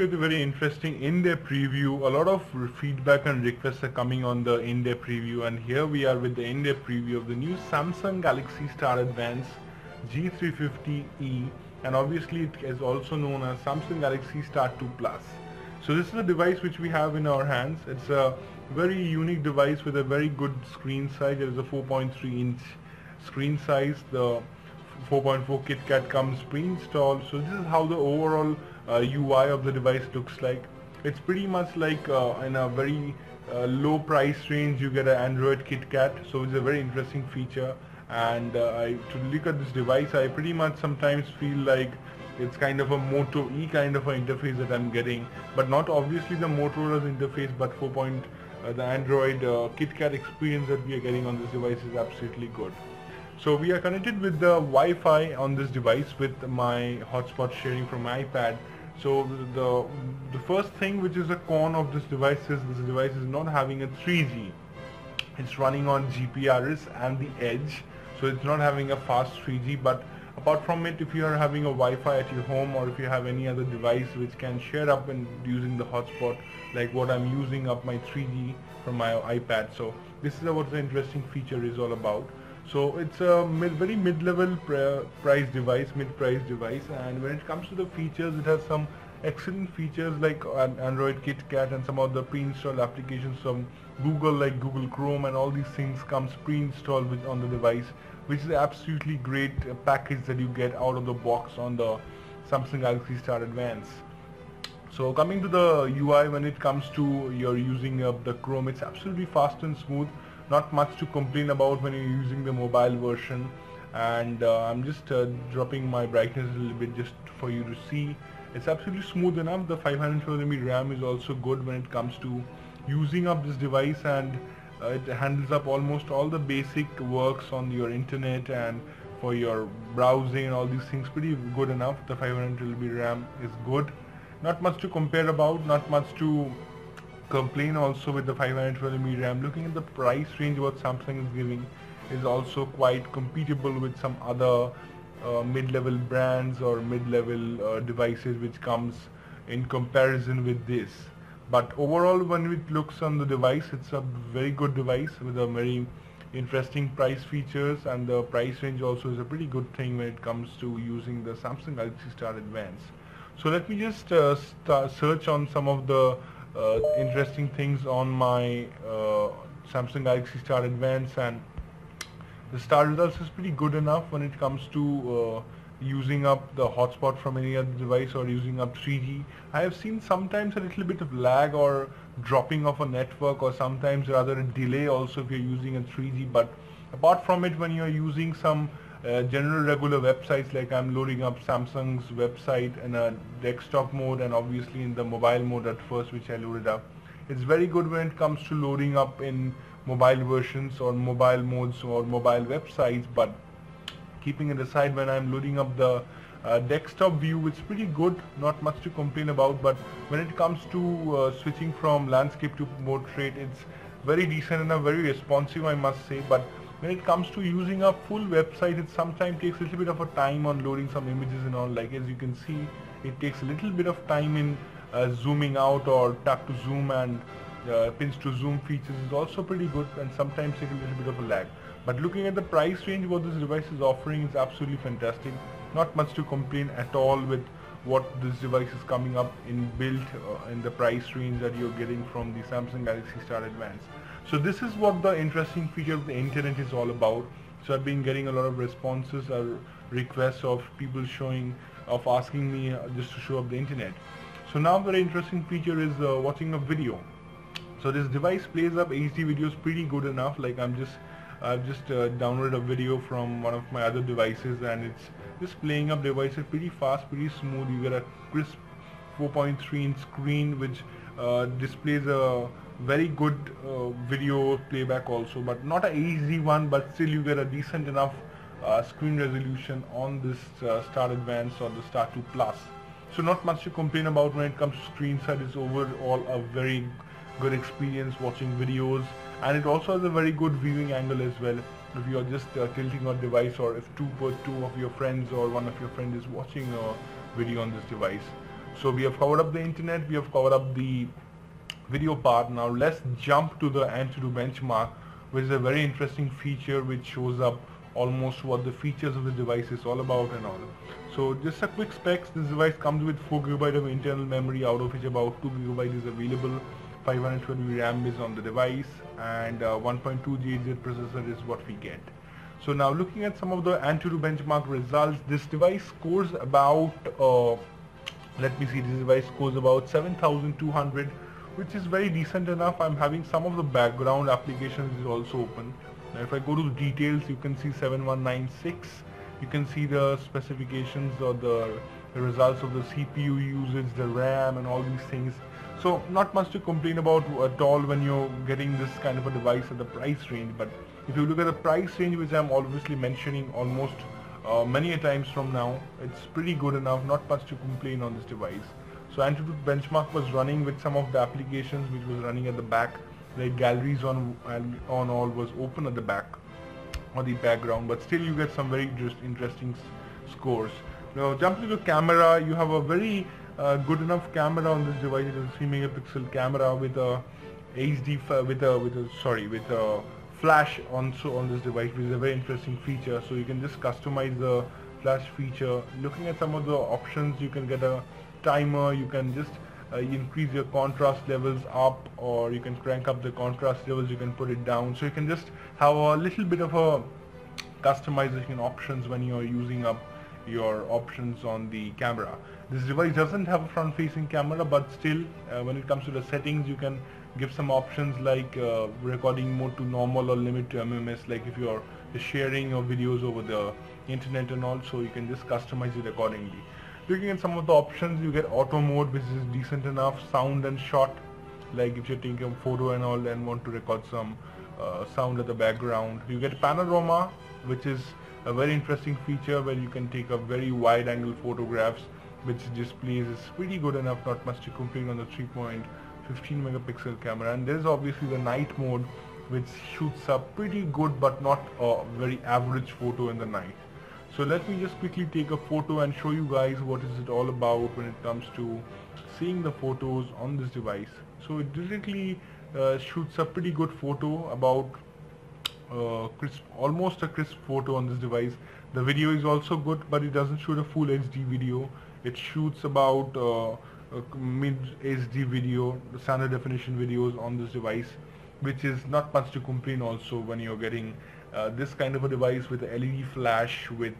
we have the very interesting in-depth preview. A lot of feedback and requests are coming on the in-depth preview, and here we are with the in-depth preview of the new Samsung Galaxy Star Advance G350e, and obviously it is also known as Samsung Galaxy Star 2 Plus. So this is a device which we have in our hands. It's a very unique device with a very good screen size. It is a 4.3-inch screen size. The 4.4 KitKat comes pre-installed. So this is how the overall UI of the device looks like. It's pretty much like in a very low price range you get an Android KitKat. So it's a very interesting feature. And to look at this device, I pretty much sometimes feel like it's kind of a Moto E kind of an interface that I'm getting, but not obviously the Motorola's interface, but the Android KitKat experience that we are getting on this device is absolutely good. So we are connected with the Wi-Fi on this device with my hotspot sharing from my iPad. So the first thing which is a con of this device is not having a 3G. It's running on GPRS and the Edge, so it's not having a fast 3G. But apart from it, if you are having a Wi-Fi at your home, or if you have any other device which can share up and using the hotspot, like what I'm using up my 3G from my iPad. So this is what the interesting feature is all about. So it's a very mid-level price device, and when it comes to the features, it has some excellent features like Android KitKat and some of the pre-installed applications from Google, like Google Chrome, and all these things comes pre-installed on the device, which is absolutely great package that you get out of the box on the Samsung Galaxy Star Advance. So coming to the UI, when it comes to your using the Chrome, it's absolutely fast and smooth. Not much to complain about when you're using the mobile version. And I'm just dropping my brightness a little bit just for you to see. It's absolutely smooth enough. The 512MB RAM is also good when it comes to using up this device, and it handles up almost all the basic works on your internet and for your browsing and all these things pretty good enough. The 512MB RAM is good. Not much to compare about, not much to complain also with the 512MB RAM. Looking at the price range what Samsung is giving is also quite compatible with some other mid-level brands or mid-level devices which comes in comparison with this. But overall, when it looks on the device, it's a very good device with a very interesting price features, and the price range also is a pretty good thing when it comes to using the Samsung Galaxy Star Advance. So let me just search on some of the interesting things on my Samsung Galaxy Star Advance, and the star results is pretty good enough when it comes to using up the hotspot from any other device or using up 3G. I have seen sometimes a little bit of lag or dropping of a network, or sometimes rather a delay also if you're using a 3G. But apart from it, when you're using some general regular websites, like I'm loading up Samsung's website in a desktop mode and obviously in the mobile mode at first, which I loaded up, it's very good when it comes to loading up in mobile versions or mobile modes or mobile websites. But keeping it aside, when I'm loading up the desktop view, it's pretty good, not much to complain about. But when it comes to switching from landscape to portrait, it's very decent and very responsive, I must say. But when it comes to using a full website, it sometimes takes a little bit of a time on loading some images and all. Like as you can see, it takes a little bit of time in zooming out, or tap to zoom and pinch to zoom features is also pretty good, and sometimes take a little bit of a lag. But looking at the price range what this device is offering is absolutely fantastic. Not much to complain at all with what this device is coming up in built in the price range that you're getting from the Samsung Galaxy Star Advance. So this is what the interesting feature of the internet is all about. So I've been getting a lot of responses or requests of people asking me just to show up the internet. So now the interesting feature is watching a video. So this device plays up HD videos pretty good enough. Like I've just downloaded a video from one of my other devices, and it's just playing up devices pretty fast, pretty smooth. You get a crisp 4.3-inch screen which displays a very good video playback also, but not an HD one, but still you get a decent enough screen resolution on this Star Advance or the Star 2 Plus. So not much to complain about when it comes to screen size. It's overall a very good experience watching videos, and it also has a very good viewing angle as well. If you are just tilting a device, or if two of your friends or one of your friends is watching a video on this device. So we have covered up the internet, we have covered up the video part. Now let's jump to the Antutu benchmark, which is a very interesting feature which shows up almost what the features of the device is all about and all. So just a quick specs. This device comes with 4GB of internal memory, out of which about 2GB is available. 512 RAM is on the device, and 1.2 GHz processor is what we get. So now looking at some of the Antutu benchmark results, this device scores about let me see, this device scores about 7200, which is very decent enough. I'm having some of the background applications is also open. Now if I go to the details, you can see 7196. You can see the specifications or the results of the CPU usage, the RAM and all these things. So not much to complain about at all when you're getting this kind of a device at the price range. But if you look at the price range, which I'm obviously mentioning almost many a times from now, it's pretty good enough, not much to complain on this device. So Antutu benchmark was running with some of the applications which was running at the back, like galleries on all was open at the back or the background, but still you get some very interesting scores. Now jumping to the camera, you have a very good enough camera on this device. It is a 3-megapixel camera with a with a flash also on this device, which is a very interesting feature. So you can just customize the flash feature. Looking at some of the options, you can get a timer, you can just increase your contrast levels up, or you can crank up the contrast levels, you can put it down. So you can just have a little bit of a customization options when you're using up your options on the camera. This device doesn't have a front facing camera, but still when it comes to the settings, you can give some options like recording mode to normal or limit to MMS, like if you're sharing your videos over the internet and all, so you can just customize it accordingly. Looking at some of the options, you get auto mode, which is decent enough, sound and shot, like if you're taking a photo and all and want to record some sound at the background. You get panorama, which is a very interesting feature where you can take a very wide angle photographs, which displays is pretty good enough, not much to complain on the 3.15 megapixel camera. And there's obviously the night mode, which shoots up pretty good but not a very average photo in the night. So let me just quickly take a photo and show you guys what is it all about when it comes to seeing the photos on this device. So it directly shoots a pretty good photo, about almost a crisp photo on this device. The video is also good, but it doesn't shoot a full HD video. It shoots about mid HD video, the standard definition videos on this device, which is not much to complain also when you're getting this kind of a device with a LED flash, with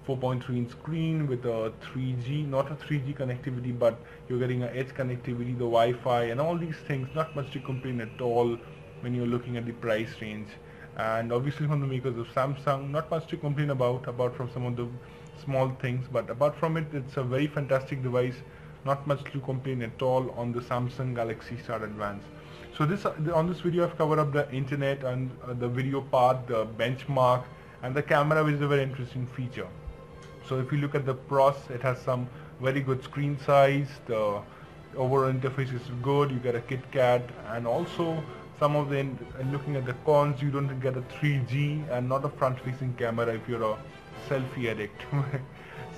4.3 inch screen, with a 3G, not a 3G connectivity, but you're getting a edge connectivity, the Wi-Fi and all these things. Not much to complain at all when you're looking at the price range. And obviously from the makers of Samsung, not much to complain about from some of the small things, but apart from it, it's a very fantastic device. Not much to complain at all on the Samsung Galaxy Star Advance. So on this video I've covered up the internet and the video part, the benchmark and the camera, which is a very interesting feature. So if you look at the pros, it has some very good screen size, the overall interface is good, you get a KitKat, and also some of the, looking at the cons, you don't get a 3G and not a front facing camera if you're a selfie addict.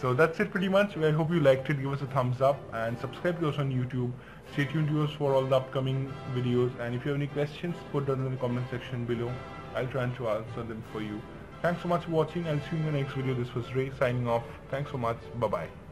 So that's it pretty much. I hope you liked it. Give us a thumbs up and subscribe to us on YouTube. Stay tuned to us for all the upcoming videos, and if you have any questions, put them in the comment section below. I'll try and to answer them for you. Thanks so much for watching. I'll see you in the next video. This was Ray signing off. Thanks so much. Bye bye.